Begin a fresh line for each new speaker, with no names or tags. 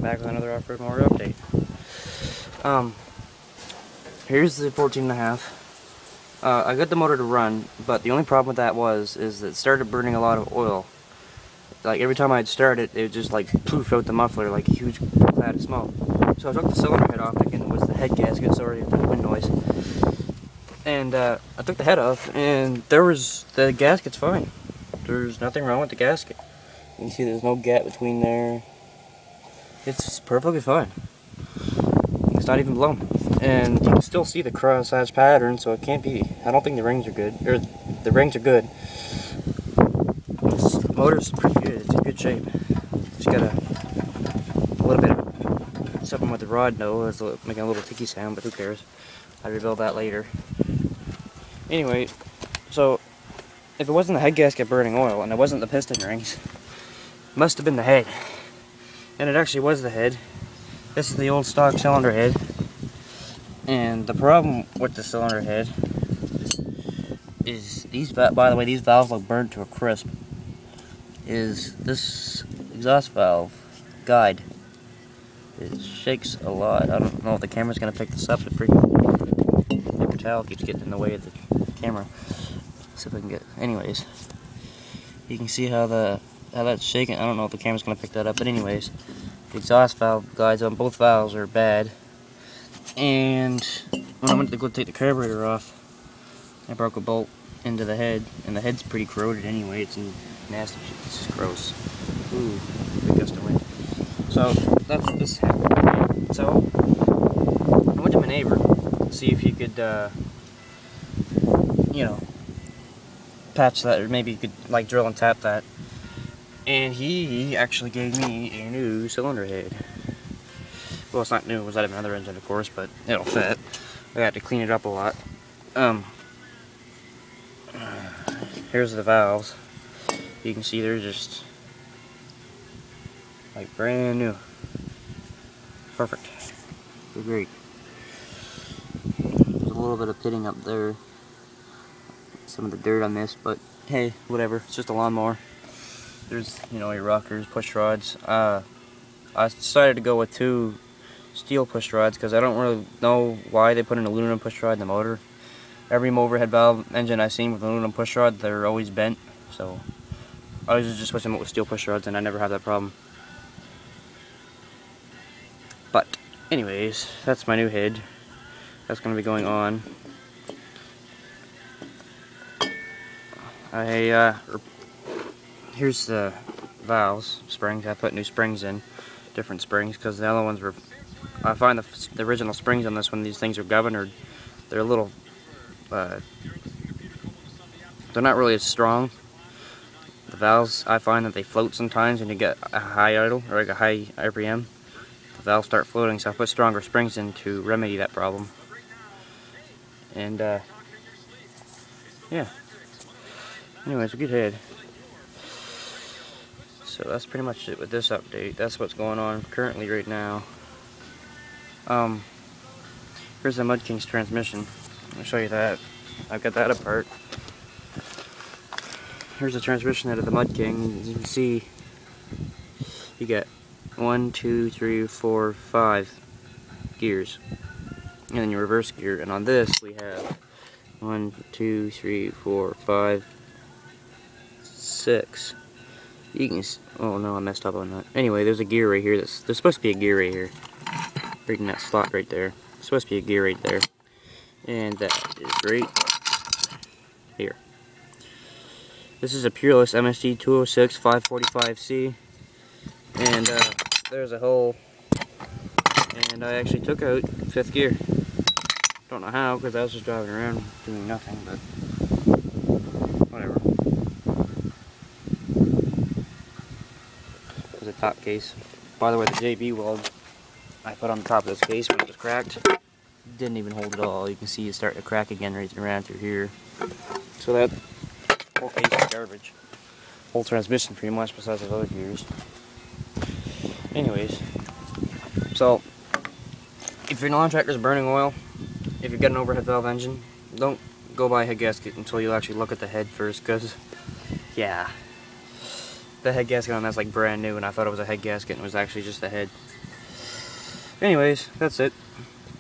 back with another off-road motor update. Here's the 14.5. I got the motor to run, but the only problem with that is that it started burning a lot of oil. Like every time I'd start it, it would just like poof out the muffler like a huge cloud of smoke. So I took the cylinder head off, thinking it was the head gasket, sorry for the wind noise. And I took the head off, and the gasket's fine. There's nothing wrong with the gasket. You can see there's no gap between there. It's perfectly fine. It's not even blown. And you can still see the cross-hatch pattern, so it can't be. I don't think the rings are good. Or the rings are good. This motor's pretty good. It's in good shape. Just got a little bit of something with the rod though. It's making a little ticky sound, but who cares? I'll rebuild that later. Anyway, so if it wasn't the head gasket burning oil and it wasn't the piston rings, it must have been the head. And it actually was the head. This is the old stock cylinder head. And the problem with the cylinder head is by the way, these valves look burnt to a crisp. Is this exhaust valve guide? It shakes a lot. I don't know if the camera's gonna pick this up. The freaking paper towel keeps getting in the way of the camera. See if I can get. Anyways, you can see how that's shaking. I don't know if the camera's gonna pick that up, but anyways, the exhaust valve guides on both valves are bad. And when I went to go take the carburetor off, I broke a bolt into the head, and the head's pretty corroded anyway. It's in nasty shit. It's just gross. Ooh, big gust of wind. So that's what this happened. So I went to my neighbor to see if he could, you know, patch that, or maybe he could like drill and tap that. And he actually gave me a new cylinder head. Well, it's not new, it was out of another engine, of course, but it'll fit. I had to clean it up a lot. Here's the valves. You can see they're just like brand new. Perfect. They're great. There's a little bit of pitting up there. Some of the dirt on this, but hey, whatever. It's just a lawnmower. There's, you know, your rockers, push rods. I decided to go with 2 steel push rods because I don't really know why they put an aluminum push rod in the motor. Every overhead valve engine I've seen with an aluminum push rod, they're always bent. So I was just switching them with steel push rods, and I never had that problem. But anyways, that's my new head. That's going to be going on. Here's the valves, springs. I put new springs in, different springs, because the other ones were. I find the original springs on this one, these things are governed. They're a little. They're not really as strong. The valves, I find that they float sometimes when you get a high idle or like a high RPM. The valves start floating, so I put stronger springs in to remedy that problem. And yeah. Anyway, it's a good head. So that's pretty much it with this update. That's what's going on currently right now. Here's the Mudking's transmission. I'll show you that. I've got that apart. Here's the transmission out of the Mudking. As you can see, you get 1, 2, 3, 4, 5 gears. And then your reverse gear. And on this we have 1, 2, 3, 4, 5, 6. You can. Oh no, I messed up on that. Anyway, there's a gear right here. There's supposed to be a gear right here. Right in that slot right there. There's supposed to be a gear right there. And that is right here. This is a Peerless MSD 206 545C. And there's a hole. And I actually took out 5th gear. Don't know how, because I was just driving around doing nothing, but whatever. There's a top case. By the way, the JB weld I put on the top of this case when it was cracked didn't even hold at all. You can see it's starting to crack again right around through here. So that whole case is garbage. Whole transmission pretty much, besides the other gears. Anyways, so if your non-tractor is burning oil, if you've got an overhead valve engine, don't go buy a head gasket until you actually look at the head first, because yeah, the head gasket on that's like brand new, and I thought it was a head gasket and it was actually just the head. Anyways, that's it.